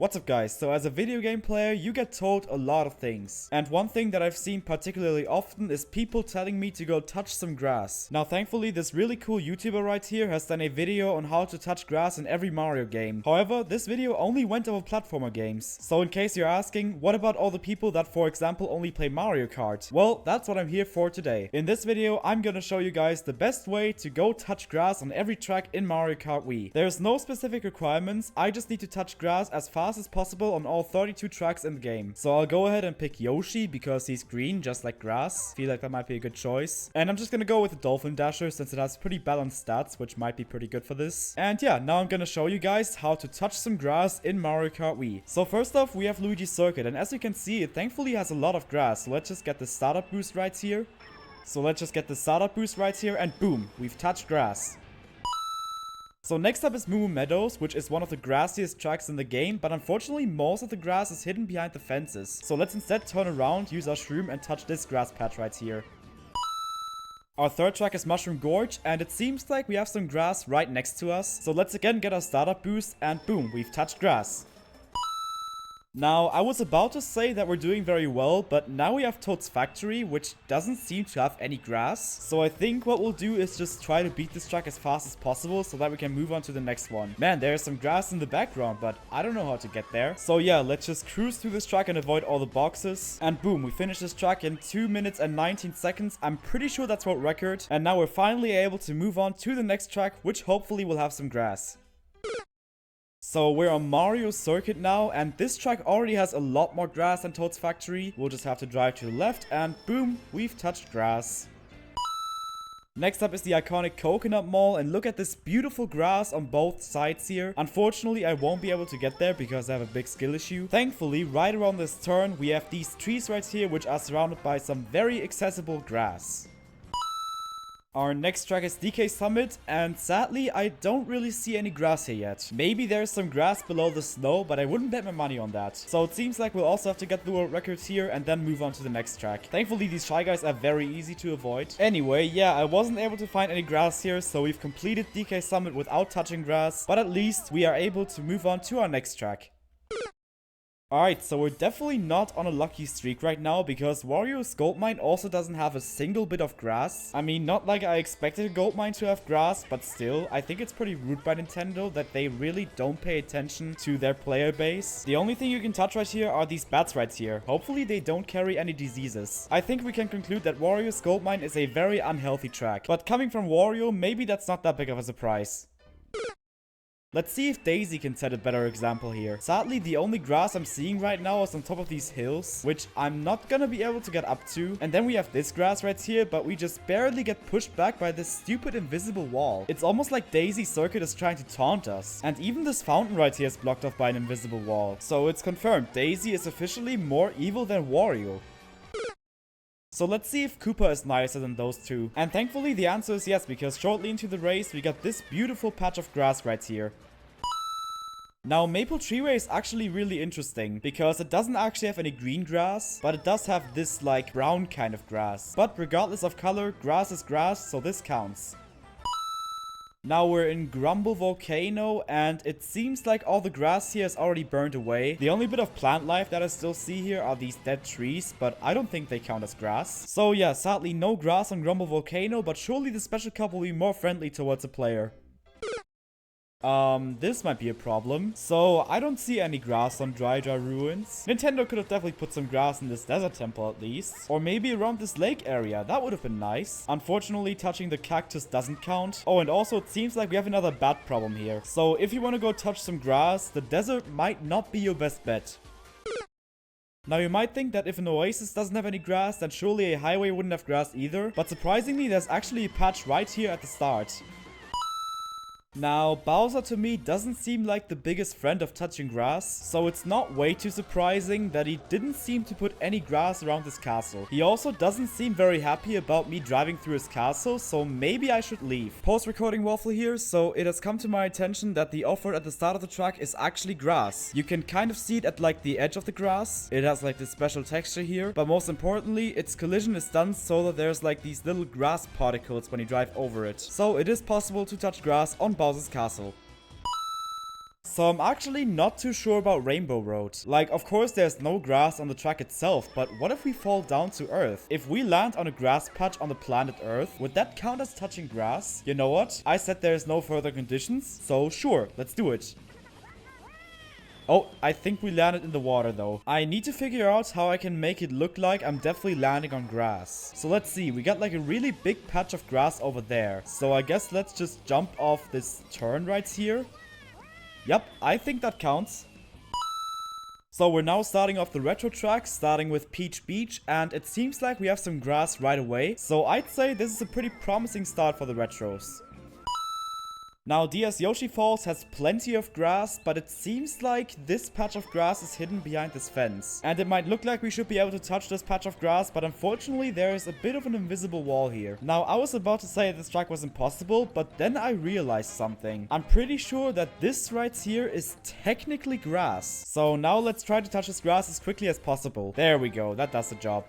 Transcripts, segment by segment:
What's up guys, so as a video game player you get told a lot of things. And one thing that I've seen particularly often is people telling me to go touch some grass. Now thankfully this really cool YouTuber right here has done a video on how to touch grass in every Mario game. However, this video only went over platformer games. So in case you're asking, what about all the people that for example only play Mario Kart? Well, that's what I'm here for today. In this video I'm gonna show you guys the best way to go touch grass on every track in Mario Kart Wii. There's no specific requirements, I just need to touch grass as fast as possible on all 32 tracks in the game. So I'll go ahead and pick Yoshi because he's green just like grass. Feel like that might be a good choice. And I'm just gonna go with the Dolphin Dasher since it has pretty balanced stats, which might be pretty good for this. And yeah, now I'm gonna show you guys how to touch some grass in Mario Kart Wii. So first off, we have Luigi's Circuit, and as you can see, it thankfully has a lot of grass. So let's just get the startup boost right here. And boom, we've touched grass. So next up is Moo Moo Meadows, which is one of the grassiest tracks in the game, but unfortunately most of the grass is hidden behind the fences. So let's instead turn around, use our shroom and touch this grass patch right here. Our third track is Mushroom Gorge, and it seems like we have some grass right next to us. So let's again get our startup boost and boom, we've touched grass. Now, I was about to say that we're doing very well, but now we have Toad's Factory, which doesn't seem to have any grass. So I think what we'll do is just try to beat this track as fast as possible so that we can move on to the next one. Man, there's some grass in the background, but I don't know how to get there. So yeah, let's just cruise through this track and avoid all the boxes. And boom, we finished this track in 2 minutes and 19 seconds. I'm pretty sure that's world record. And now we're finally able to move on to the next track, which hopefully will have some grass. So we're on Mario's Circuit now, and this track already has a lot more grass than Toad's Factory. We'll just have to drive to the left and boom, we've touched grass. Next up is the iconic Coconut Mall, and look at this beautiful grass on both sides here. Unfortunately, I won't be able to get there because I have a big skill issue. Thankfully, right around this turn, we have these trees right here which are surrounded by some very accessible grass. Our next track is DK Summit, and sadly I don't really see any grass here yet. Maybe there's some grass below the snow, but I wouldn't bet my money on that. So it seems like we'll also have to get the world records here and then move on to the next track. Thankfully these Shy Guys are very easy to avoid. Anyway, yeah, I wasn't able to find any grass here, so we've completed DK Summit without touching grass, but at least we are able to move on to our next track. Alright, so we're definitely not on a lucky streak right now because Wario's Gold Mine also doesn't have a single bit of grass. I mean, not like I expected a gold mine to have grass, but still, I think it's pretty rude by Nintendo that they really don't pay attention to their player base. The only thing you can touch right here are these bats right here. Hopefully they don't carry any diseases. I think we can conclude that Wario's Gold Mine is a very unhealthy track. But coming from Wario, maybe that's not that big of a surprise. Let's see if Daisy can set a better example here. Sadly, the only grass I'm seeing right now is on top of these hills, which I'm not gonna be able to get up to. And then we have this grass right here, but we just barely get pushed back by this stupid invisible wall. It's almost like Daisy's circuit is trying to taunt us. And even this fountain right here is blocked off by an invisible wall. So it's confirmed, Daisy is officially more evil than Wario. So let's see if Koopa is nicer than those two. And thankfully the answer is yes, because shortly into the race we got this beautiful patch of grass right here. Now Maple Treeway is actually really interesting because it doesn't actually have any green grass, but it does have this like brown kind of grass. But regardless of color, grass is grass, so this counts. Now we're in Grumble Volcano, and it seems like all the grass here is already burned away. The only bit of plant life that I still see here are these dead trees, but I don't think they count as grass. So yeah, sadly no grass on Grumble Volcano, but surely the Special Cup will be more friendly towards a player. This might be a problem. So, I don't see any grass on Dry Ruins. Nintendo could have definitely put some grass in this desert temple at least. Or maybe around this lake area. That would have been nice. Unfortunately, touching the cactus doesn't count. Oh, and also it seems like we have another bat problem here. So, if you want to go touch some grass, the desert might not be your best bet. Now you might think that if an oasis doesn't have any grass, then surely a highway wouldn't have grass either. But surprisingly, there's actually a patch right here at the start. Now, Bowser to me doesn't seem like the biggest friend of touching grass, so it's not way too surprising that he didn't seem to put any grass around his castle. He also doesn't seem very happy about me driving through his castle, so maybe I should leave. Post-recording Waffle here, so it has come to my attention that the offer at the start of the track is actually grass. You can kind of see it at like the edge of the grass. It has like this special texture here, but most importantly, its collision is done so that there's like these little grass particles when you drive over it. So it is possible to touch grass on Bowser's castle. So I'm actually not too sure about Rainbow Road. Like, of course there's no grass on the track itself, but what if we fall down to Earth? If we land on a grass patch on the planet Earth, would that count as touching grass? You know what? I said there's no further conditions, so sure, let's do it. Oh, I think we landed in the water though. I need to figure out how I can make it look like I'm definitely landing on grass. So let's see, we got like a really big patch of grass over there. So I guess let's just jump off this turn right here. Yep, I think that counts. So we're now starting off the retro track, starting with Peach Beach, and it seems like we have some grass right away. So I'd say this is a pretty promising start for the retros. Now, DS Yoshi Falls has plenty of grass, but it seems like this patch of grass is hidden behind this fence. And it might look like we should be able to touch this patch of grass, but unfortunately there is a bit of an invisible wall here. Now, I was about to say this track was impossible, but then I realized something. I'm pretty sure that this right here is technically grass. So now let's try to touch this grass as quickly as possible. There we go, that does the job.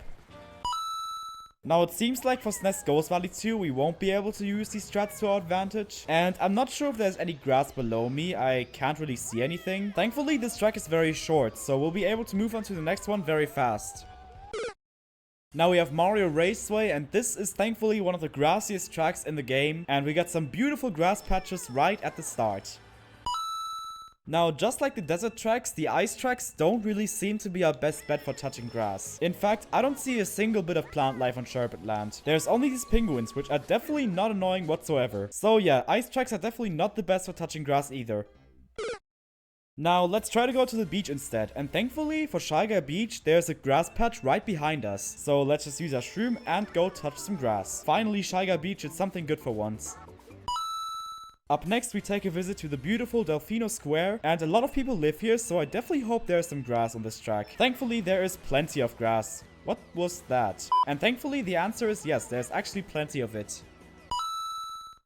Now it seems like for SNES Ghost Valley 2 we won't be able to use these strats to our advantage. And I'm not sure if there's any grass below me, I can't really see anything. Thankfully this track is very short, so we'll be able to move on to the next one very fast. Now we have Mario Raceway, and this is thankfully one of the grassiest tracks in the game. And we got some beautiful grass patches right at the start. Now, just like the desert tracks, the ice tracks don't really seem to be our best bet for touching grass. In fact, I don't see a single bit of plant life on Sherbet Land. There's only these penguins, which are definitely not annoying whatsoever. So yeah, ice tracks are definitely not the best for touching grass either. Now, let's try to go to the beach instead. And thankfully, for Shy Guy Beach, there's a grass patch right behind us. So let's just use our shroom and go touch some grass. Finally, Shy Guy Beach did something good for once. Up next, we take a visit to the beautiful Delfino Square, and a lot of people live here, so I definitely hope there's some grass on this track. Thankfully, there is plenty of grass. What was that? And thankfully, the answer is yes, there's actually plenty of it.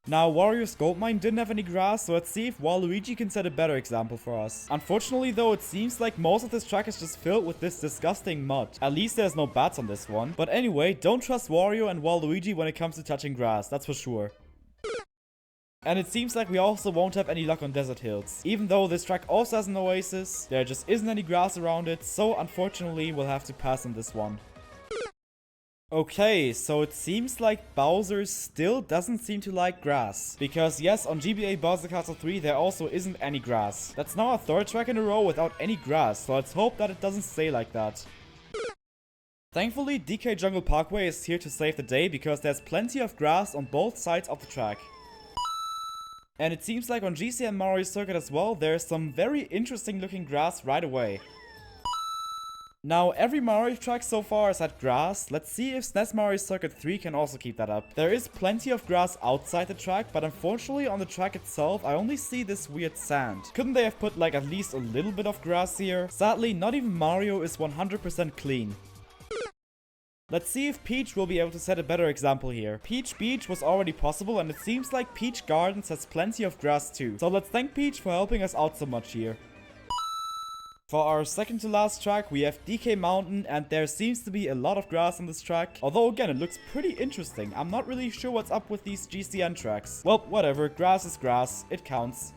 Now, Warrior's Gold Mine didn't have any grass, so let's see if Waluigi can set a better example for us. Unfortunately though, it seems like most of this track is just filled with this disgusting mud. At least there's no bats on this one. But anyway, don't trust Wario and Waluigi when it comes to touching grass, that's for sure. And it seems like we also won't have any luck on desert hills. Even though this track also has an oasis, there just isn't any grass around it, so unfortunately we'll have to pass on this one. Okay, so it seems like Bowser still doesn't seem to like grass. Because yes, on GBA Bowser Castle 3 there also isn't any grass. That's now our third track in a row without any grass, so let's hope that it doesn't stay like that. Thankfully, DK Jungle Parkway is here to save the day because there's plenty of grass on both sides of the track. And it seems like on GCN Mario Circuit as well, there's some very interesting looking grass right away. Now, every Mario track so far has had grass. Let's see if SNES Mario Circuit 3 can also keep that up. There is plenty of grass outside the track, but unfortunately on the track itself, I only see this weird sand. Couldn't they have put like at least a little bit of grass here? Sadly, not even Mario is 100% clean. Let's see if Peach will be able to set a better example here. Peach Beach was already possible, and it seems like Peach Gardens has plenty of grass too. So let's thank Peach for helping us out so much here. For our second to last track, we have DK Mountain, and there seems to be a lot of grass on this track. Although again, it looks pretty interesting. I'm not really sure what's up with these GCN tracks. Well, whatever, grass is grass, it counts.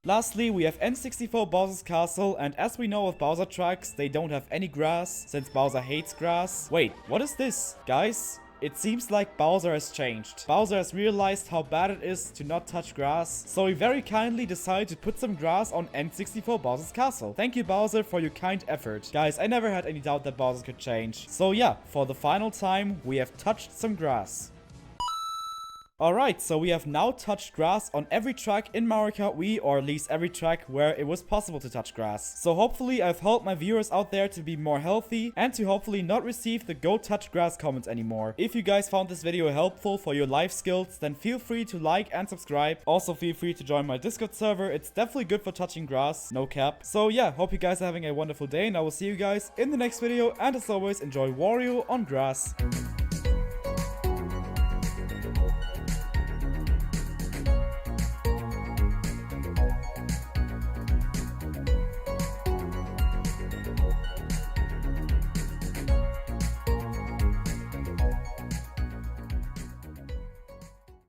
Lastly, we have N64 Bowser's Castle, and as we know with Bowser tracks, they don't have any grass, since Bowser hates grass. Wait, what is this? Guys, it seems like Bowser has changed. Bowser has realized how bad it is to not touch grass, so he very kindly decided to put some grass on N64 Bowser's Castle. Thank you, Bowser, for your kind effort. Guys, I never had any doubt that Bowser could change. So yeah, for the final time, we have touched some grass. Alright, so we have now touched grass on every track in Mario Kart Wii, or at least every track where it was possible to touch grass. So hopefully I've helped my viewers out there to be more healthy and to hopefully not receive the go touch grass comments anymore. If you guys found this video helpful for your life skills, then feel free to like and subscribe. Also feel free to join my Discord server, it's definitely good for touching grass, no cap. So yeah, hope you guys are having a wonderful day, and I will see you guys in the next video, and as always, enjoy Wario on grass.